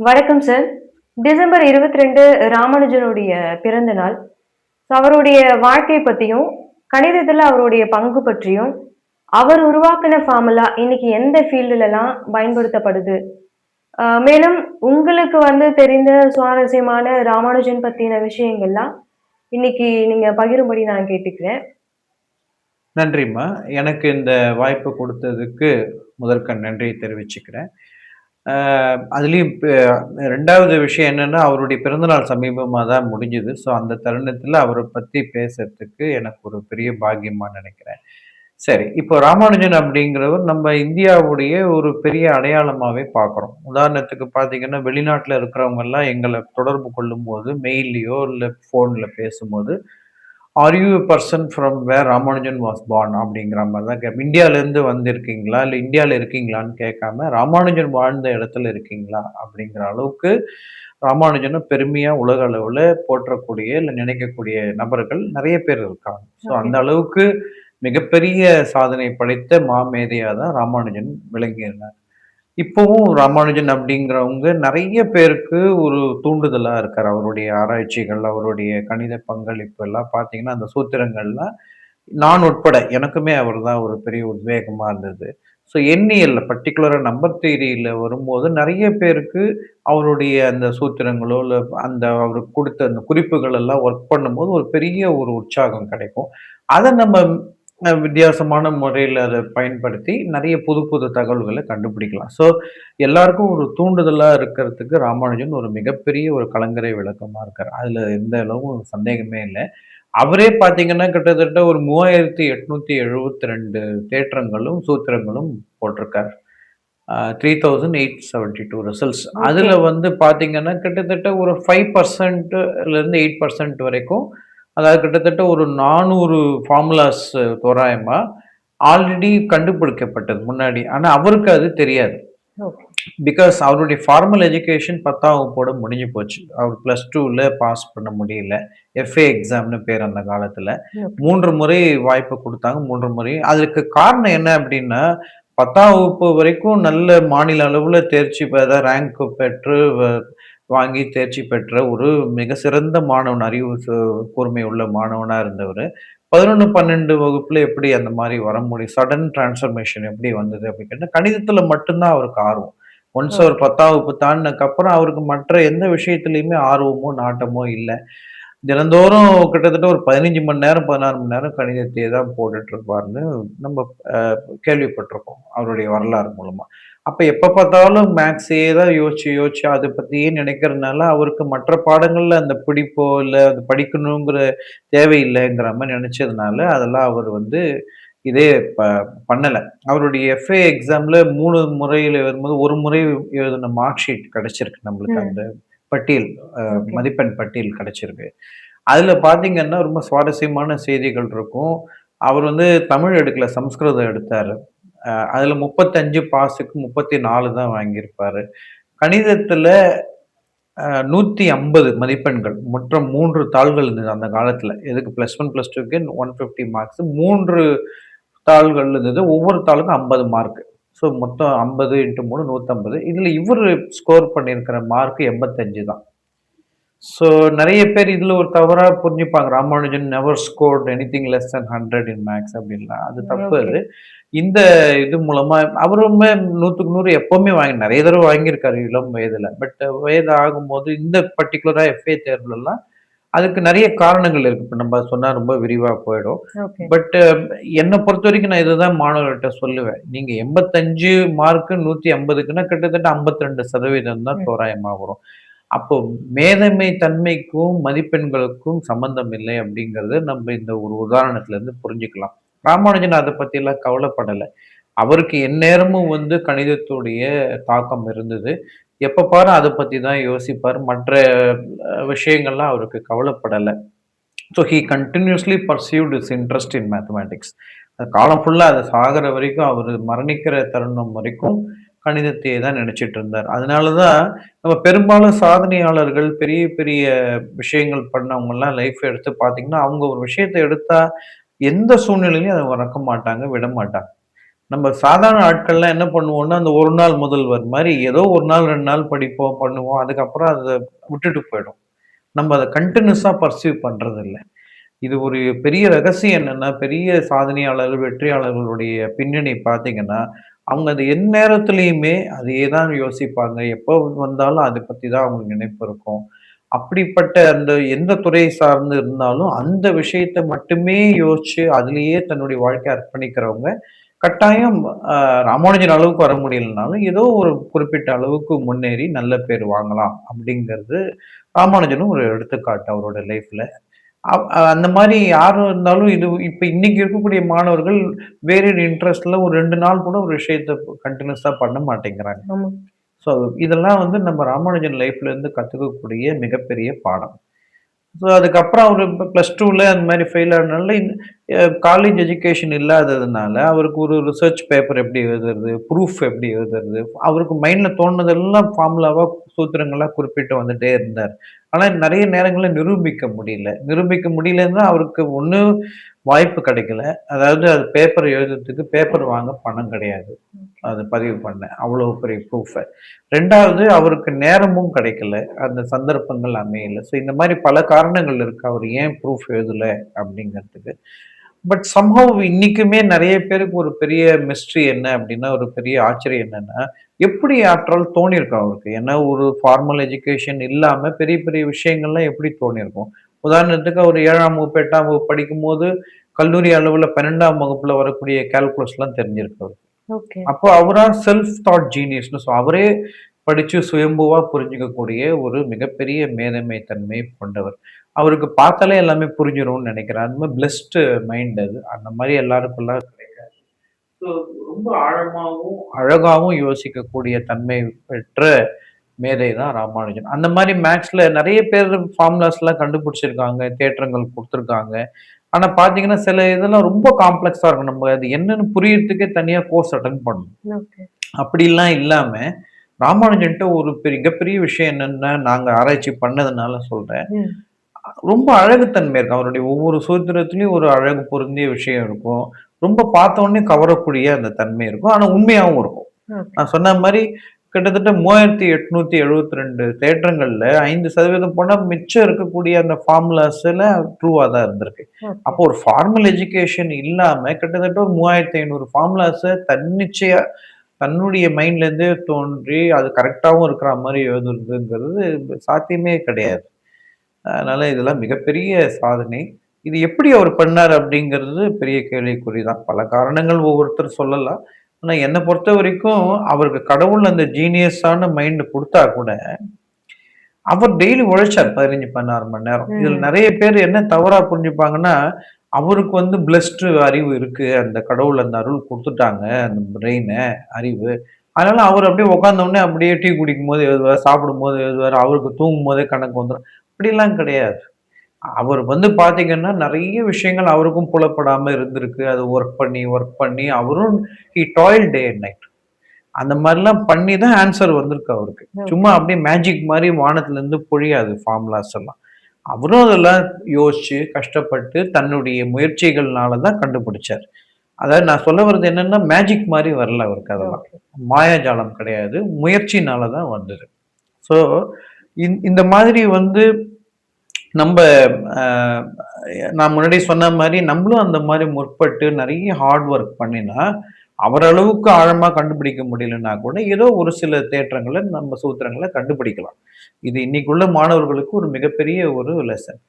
வணக்கம் sir. December 22 ராமானுஜனுடைய பிறந்த நாள். அவருடைய வாழ்க்கை பத்தியும், கணிதத்துல அவருடைய பங்கு பற்றியும், அவர் உருவாக்குன ஃபார்முலா இன்னைக்கு எந்த ஃபீல்டுலலாம் பயன்படுத்தப்படுது? மேலும் உங்களுக்கு தெரிந்த சுவாரஸ்யமான ராமானுஜன் பத்தின விஷயங்கள்லாம் இன்னைக்கு நீங்க பகிரும்படி நான் கேட்டுக்கிறேன். நன்றிம்மா. எனக்கு இந்த வாய்ப்பு குடுத்ததுக்கு முதற்கண் நன்றிய தெரிவிச்சுக்கிறேன். அ அதுலயும் 2வது விஷயம் என்னன்னா, அவருடைய பிறந்தநாள் சமீபமா தான் முடிஞ்சது. ஸோ, அந்த தருணத்தில அவர பத்தி பேசறதுக்கு எனக்கு ஒரு பெரிய பாக்கியமா நெனைக்கிறேன். சரி, இப்போ ராமானுஜன் அப்படிங்கிறவர் நம்ம இந்தியாவுடைய ஒரு பெரிய அடையாளமாவே பார்க்குறோம். உதாரணத்துக்கு பார்த்தீங்கன்னா, வெளிநாட்ல இருக்கிறவங்கலாம் எங்கள தொடர்பு கொள்ளும்போது, மெயில்லயோ இல்ல ஃபோன்ல பேசும்போது are you a person from where Ramanujan was born அப்படிங்கிற மாதிரி தான் கேட்பேன். இந்தியாவிலேருந்து வந்திருக்கீங்களா? இல்லை இந்தியாவில் இருக்கீங்களான்னு கேட்காம, ராமானுஜன் வாழ்ந்த இடத்துல இருக்கீங்களா? அப்படிங்கிற அளவுக்கு ராமானுஜன பெருமையா உலக அளவுல போற்றக்கூடிய, இல்ல நினைக்கக்கூடிய நபர்கள் நெறைய பேர் இருக்காங்க. So okay. அந்த அளவுக்கு மிகப்பெரிய சாதனை படைத்த மாமேதையா தான் ராமானுஜன் விளங்கியிருந்தார். இப்பவும் ராமானுஜன் அப்படிங்கிறவங்க நெறைய பேருக்கு ஒரு தூண்டுதலா இருக்காரு. அவருடைய ஆராய்ச்சிகள், அவருடைய கணித பங்களிப்பு எல்லாம் பார்த்தீங்கன்னா, அந்த சூத்திரங்கள்லாம் நான் உட்பட எனக்குமே அவர் தான் ஒரு பெரிய உத்வேகமா இருந்தது. ஸோ எண்ணியல்ல பர்ட்டிகுலரா நம்பர் தியரியில வரும்போது நெறைய பேருக்கு அவருடைய அந்த சூத்திரங்களோ, இல்ல அந்த அவருக்கு குடுத்த அந்த குறிப்புகள் எல்லாம் ஒர்க் பண்ணும்போது ஒரு பெரிய ஒரு உற்சாகம் கிடைக்கும். அத நம்ம வித்தியாசமான முறையில அத பயன்படுத்தி நெறைய புது புது தகவல்கள கண்டுபிடிக்கலாம். ஸோ எல்லாருக்கும் ஒரு தூண்டுதலா இருக்கிறதுக்கு ராமானுஜன் ஒரு மிகப்பெரிய ஒரு கலங்கரை விளக்கமா இருக்காரு. அதுல எந்த அளவும் சந்தேகமே இல்ல. அவரே பார்த்தீங்கன்னா, கிட்டத்தட்ட ஒரு 3872 தேற்றங்களும், சூத்திரங்களும் போட்டிருக்கார். 3872 ரிசல்ட்ஸ். ஓகே. அதுல பார்த்தீங்கன்னா, கிட்டத்தட்ட ஒரு 5% லேருந்து 8% வரைக்கும், அதாவது கிட்டத்தட்ட ஒரு 400 ஃபார்முலாஸ் தோராயமா ஆல்ரெடி கண்டுபிடிக்கப்பட்டது முன்னாடி. ஆனா, அவருக்கு அது தெரியாது. ஓகே. பிகாஸ் அவருடைய ஃபார்மல் எஜுகேஷன் 10ஆம் வகுப்போட முடிஞ்சு போச்சு. அவர் +2ல பாஸ் பண்ண முடியல. எஃப்ஏ எக்ஸாம்னு பேர் அந்த காலத்துல. ஓகே. 3 முறை வாய்ப்பு குடுத்தாங்க. 3 முறையும் அதுக்கு காரணம் என்ன அப்டின்னா, 10ஆம் வகுப்பு வரைக்கும் நல்ல மாநில அளவுல தேர்ச்சி அதாவது ரேங்க் பெற்று வாங்கி தேர்ச்சி பெற்ற ஒரு மிக சிறந்த மாணவன். அறிவு கூர்மை உள்ள மாணவனா இருந்தவரு. 11, 12 வகுப்புல எப்படி அந்த மாரி வர முடியும்? சடன் டிரான்ஸ்ஃபர்மேஷன் எப்படி வந்தது அப்படின்னு கேட்டா, கணிதத்துல மட்டும் தான் அவருக்கு ஆர்வம். ஒன்ஸ் அவர் ஓகே. 10ஆம் வகுப்பு தாண்டுனதுக்கப்புறம் அவருக்கு மற்ற எந்த விஷயத்திலயுமே ஆர்வமோ, நாட்டமோ இல்ல. தினந்தோறும் கிட்டத்தட்ட ஒரு 15 மணி நேரம், 16 மணி நேரம் கணிதத்தையே தான் போட்டுட்டு இருப்பார்ன்னு நம்ம கேள்விப்பட்டிருக்கோம். அவருடைய வரலாறு மூலமா. அப்ப எப்ப பார்த்தாலும் மேத்ஸே தான் யோசிச்சு, யோசிச்சு அத பத்தியே நினைக்கிறதுனால, அவருக்கு மற்ற பாடங்கள்ல அந்த பிடிப்போ, இல்ல அது படிக்கணுங்கிற தேவையில்லைங்கிற மாரி நினைச்சதுனால, அதெல்லாம் அவர் இதே ப பண்ணல. அவருடைய எஃப்ஏ எக்ஸாம்ல 3 முறையில வரும்போது, 1 முறை எழுதின மார்க் ஷீட் கிடைச்சிருக்கு நம்மளுக்கு. அந்த ம். பட்டியல் ஓகே. மதிப்பெண் பட்டியல் கிடைச்சிருக்கு. அதுல பார்த்தீங்கன்னா, ரொம்ப சுவாரஸ்யமான செய்திகள் இருக்கும். அவர் தமிழ் எடுக்கல, சமஸ்கிருதம் எடுத்தாரு. அதுல 35 பாஸுக்கு 34 தான் வாங்கியிருப்பாரு. கணிதத்துல 150 மதிப்பெண்கள். மொத்தம் 3 தாள்கள் இருந்தது அந்த காலத்துல. எதுக்கு +1, +2க்கு 150 மார்க்ஸ். 3 தாள்கள் இருந்தது. ஒவ்வொரு தாளுக்கும் 50 மார்க். ஸோ மொத்தம் 50 இன்டு 3 150. இதுல இவரு ஸ்கோர் பண்ணியிருக்கிற மார்க் 85 தான். ஸோ நெறைய பேர் இதுல ஒரு தவறா புரிஞ்சுப்பாங்க. Ramanujan never scored anything less than 100 இன் மேத்ஸ் அப்படின்லாம். அது தப்பு ஓகே. அது. இந்த இது மூலமா அவருமே 100க்கு 100 எப்பவுமே நெறைய தடவ வாங்கியிருக்காரு இளம் வயதுல. பட் வயது ஆகும்போது இந்த பர்ட்டிகுலரா எஃப்ஏ தேர்வுலலாம் அதுக்கு நெறைய காரணங்கள் இருக்கு. இப்ப நம்ம சொன்னா ரொம்ப விரிவா போயிடும். ஓகே. பட் என்ன பொறுத்தவரைக்கும் நான் இதுதான் மாணவர்கள்ட்ட சொல்லுவேன். நீங்க 85 மார்க் 150க்குன்னா கிட்டத்தட்ட 52% தான் ம். தோராயமா வரும். அப்போ மேதைமை தன்மைக்கும், மதிப்பெண்களுக்கும் சம்மந்தம் இல்லை அப்படிங்கிறத நம்ம இந்த ஒரு உதாரணத்துல இருந்து புரிஞ்சுக்கலாம். ராமானுஜன் அத பத்திலாம் கவலைப்படல. அவருக்கு எந்நேரமும் கணிதத்துடைய தாக்கம் இருந்தது. எப்ப பாரு அத பத்தி தான் யோசிப்பாரு. மற்ற விஷயங்கள்லாம் அவருக்கு கவலைப்படல. So he continuously pursued his interest in mathematics. அது காலம் ஃபுல்லா அது சாகுற வரைக்கும், அவரு மரணிக்கிற தருணம் வரைக்கும் கணிதத்தையே தான் நினைச்சிட்டு இருந்தார். அதனால தான் நம்ம பெரும்பாலும் சாதனையாளர்கள், பெரிய பெரிய விஷயங்கள் பண்ணவங்கலாம் லைஃப் எடுத்து பார்த்தீங்கன்னா, அவங்க ஒரு விஷயத்த எடுத்தா எந்த சூழ்நிலையிலும் அத மறக்க மாட்டாங்க, விட மாட்டாங்க. நம்ம சாதாரண ஆட்கள்லாம் என்ன பண்ணுவோம்னா, அந்த ஒரு நாள் முதல்வர் மாரி ஏதோ ஒரு நாள் 2 நாள் படிப்போம், பண்ணுவோம். அதுக்கப்புறம் அத விட்டுட்டு போயிடும். நம்ம அத கன்டினியூஸா பர்சீவ் பண்றதில்ல. இது ஒரு பெரிய ரகசியம் என்னன்னா, பெரிய சாதனையாளர்கள், வெற்றியாளர்களுடைய பின்னணி பார்த்தீங்கன்னா, அவங்க அது எந்நேரத்திலயுமே அதையே தான் யோசிப்பாங்க. எப்போ வந்தாலும் அத பத்தி தான் அவங்களுக்கு நினைப்பு இருக்கும். அப்படிப்பட்ட அந்த எந்த துறை சார்ந்து இருந்தாலும், அந்த விஷயத்த மட்டுமே யோசிச்சு, அதிலேயே தன்னுடைய வாழ்க்கைய அர்ப்பணிக்கிறவங்க, கட்டாயம் ராமானுஜன் அளவுக்கு வர முடியலனாலும், ஏதோ ஒரு குறிப்பிட்ட அளவுக்கு முன்னேறி நல்ல பேர் வாங்கலாம். அப்படிங்கிறது ராமானுஜனும் ஒரு எடுத்துக்காட்டு அவரோட லைஃப்ல. அந்த மாரி யாரு இருந்தாலும் இது இப்ப இன்னைக்கு இருக்கக்கூடிய மாணவர்கள் வேரியட் இன்ட்ரெஸ்ட்ல ஒரு 2 நாள் கூட ஒரு விஷயத்த கன்டினியூஸா பண்ண மாட்டேங்கிறாங்க. ஆமா. ஸோ இதெல்லாம் வந்து நம்ம ராமானுஜன் லைஃப்ல இருந்து கத்துக்கக்கூடிய மிகப்பெரிய பாடம். ஸோ அதுக்கப்புறம் அவரு ப்ளஸ் 2ல அந்த மாரி ஃபெயில் ஆனனால காலேஜ் எஜுகேஷன் இல்லாததுனால, அவருக்கு ஒரு ரிசர்ச் பேப்பர் எப்படி எழுதுறது? ப்ரூஃப் எப்படி எழுதுறது? அவருக்கு மைண்ட்ல தோணுனதெல்லாம் ஃபார்முலாவா, சூத்திரங்களா குறிப்பிட்டு வந்துட்டே இருந்தார். ஆனா நெறைய நேரங்கள்ல நிரூபிக்க முடியல. நிரூபிக்க முடியலன்னா, அவருக்கு ஒண்ணு வாய்ப்பு கிடைக்கல. அதாவது அது பேப்பர் எழுதுறதுக்கு பேப்பர் வாங்க பணம் கிடையாது. அது பதிவு பண்ண. அவ்வளோ பெரிய ப்ரூஃப. 2வது அவருக்கு நேரமும் கிடைக்கல. அந்த சந்தர்ப்பங்கள் அமையல. ஸோ இந்த மாரி பல காரணங்கள் இருக்கு. அவரு ஏன் ப்ரூஃப் எழுதல அப்படிங்கிறதுக்கு. பட் சம்ஹவ் இன்னைக்குமே நெறைய பேருக்கு ஒரு பெரிய மிஸ்ட்ரி என்ன அப்டின்னா, ஒரு பெரிய ஆச்சரியம் என்னன்னா, எப்படி ஆஃப்டர் ஆல் தோணியிருக்கும் அவருக்கு? ஏன்னா ஒரு ஃபார்மல் எஜுகேஷன் இல்லாம பெரிய பெரிய விஷயங்கள்லாம் எப்படி தோணியிருக்கும்? உதாரணத்துக்கு ஒரு 7ஆம் வகுப்பு, 8ஆம் வகுப்பு படிக்கும்போது, கல்லூரி அளவுல 12ஆம் வகுப்புல வரக்கூடிய கால்குலஸ்லாம் தெரிஞ்சிருக்கு அவருக்கு. ஓகே. அப்போ அவரா செல்ஃப் தாட் ஜீனியஸ்ன்னு அவரே படிச்சு சுயம்புவா புரிஞ்சுக்கக்கூடிய ஒரு மிகப்பெரிய மேதைமை தன்மை கொண்டவர். அவருக்கு பார்த்தாலே எல்லாமே புரிஞ்சிரும்னு நினைக்கிறேன். அந்த மாரி பிளெஸ்டு மைண்ட் அது. அந்த மாரி எல்லாருக்குள்ள கிடைக்காது. ஸோ ரொம்ப ஆழமாவும், அழகாவும் யோசிக்கக்கூடிய தன்மை பெற்ற மேதை தான் ராமானுஜன். அந்த மாரி மேத்ஸ்ல நெறைய பேர் ஃபார்முலாஸ்லாம் கண்டுபிடிச்சிருக்காங்க. தேற்றங்கள் குடுத்துருக்காங்க. ஆனா பார்த்தீங்கன்னா, சில இதெல்லாம் ரொம்ப காம்ப்ளக்ஸா இருக்கும். நம்ம அது என்னன்னு புரியறதுக்கே தனியா கோர்ஸ் அட்டெண்ட் பண்ணணும். ஓகே. அப்படிலாம் இல்லாம, ராமானுஜன்ட்ட ஒரு மிகப்பெரிய விஷயம் என்னன்னா, நாங்க ஆராய்ச்சி பண்ணதுனால சொல்றேன். ம். ரொம்ப அழகுத்தன்மை இருக்கும். அவருடைய ஒவ்வொரு சூத்திரத்திலயும் ஒரு அழகு பொருந்திய விஷயம் இருக்கும். ரொம்ப பார்த்த உடனே கவரக்கூடிய அந்த தன்மை இருக்கும். ஆனா உண்மையாவும் இருக்கும். ஓகே. நான் சொன்ன மாரி கிட்டத்தட்ட 3872 தேற்றங்கள்ல 5% போனா மிச்சம் இருக்கக்கூடிய அந்த ஃபார்முலாஸ்ல ட்ரூவா தான் இருந்திருக்கு. ஓகே. அப்போ ஒரு ஃபார்மல் எஜுகேஷன் இல்லாம கிட்டத்தட்ட ஒரு 3500 ஃபார்முலாஸ தன்னிச்சையா தன்னுடைய மைண்ட்ல இருந்தே தோன்றி அது கரெக்ட்டாவும் இருக்கிற மாரி எழுதுறதுங்கிறது சாத்தியமே கிடையாது. அதனால இதெல்லாம் மிகப்பெரிய சாதனை. இது எப்படி அவர் பண்ணாரு அப்படிங்கிறது பெரிய கேள்விக்குறி தான். பல காரணங்கள் ஒவ்வொருத்தர் சொல்லலாம். ஆனா என்ன பொறுத்தவரைக்கும் அவருக்கு கடவுள் அந்த ஜீனியஸான மைண்ட் குடுத்தா கூட, அவர் டெய்லி உழைச்சார் 15, 16 மணி நேரம். இதுல ம். நெறைய பேர் என்ன தவறா புரிஞ்சுப்பாங்கன்னா, அவருக்கு வந்து பிளெஸ்ட் அறிவு இருக்கு. அந்த கடவுள் அந்த அருள் குடுத்துட்டாங்க. அந்த பிரெயின, அறிவு. அதனால அவர் அப்படியே உட்கார்ந்த உடனே அப்படியே டீ குடிக்கும்போது எழுதுவார், சாப்பிடும்போது எழுதுவார், அவருக்கு தூங்கும்போதே கணக்கு வந்துரும். அப்படிலாம் கிடையாது. அவர் வந்து பார்த்தீங்கன்னா, நெறைய விஷயங்கள் அவருக்கும் புலப்படாம இருந்திருக்கு. அது ஒர்க் பண்ணி, ஒர்க் பண்ணி அவரும் ஹி டாய்ல்ட் டே அண்ட் நைட். அந்த மாரிலாம் பண்ணி தான் ஆன்ஸர் வந்திருக்கு அவருக்கு. சும்மா ஓகே. அப்படியே மேஜிக் மாரி வானத்துலருந்து பொழியாது ஃபார்முலாஸ் எல்லாம். அவரும் அதெல்லாம் யோசிச்சு, கஷ்டப்பட்டு தன்னுடைய முயற்சிகள்னால தான் கண்டுபிடிச்சார். அதாவது நான் சொல்ல வர்றது என்னன்னா, மேஜிக் மாரி வரல அவருக்கு அதெல்லாம். ஓகே. மாயாஜாலம் கிடையாது. முயற்சினால தான் வந்தது. ஸோ, இந்த மாதிரி வந்து நம்ப அ நான் முன்னாடி சொன்ன மாரி, நம்மளும் அந்த மாரி முற்பட்டு நெறைய ஹார்ட் ஒர்க் பண்ணினா, அவர் அளவுக்கு ஆழமா கண்டுபிடிக்க முடியலன்னா கூட, ஏதோ ஒரு சில தேற்றங்கள நம்ம சூத்திரங்கள கண்டுபிடிக்கலாம். இது இன்னைக்கு உள்ள மாணவர்களுக்கு ஒரு மிகப்பெரிய ஒரு லெசன்.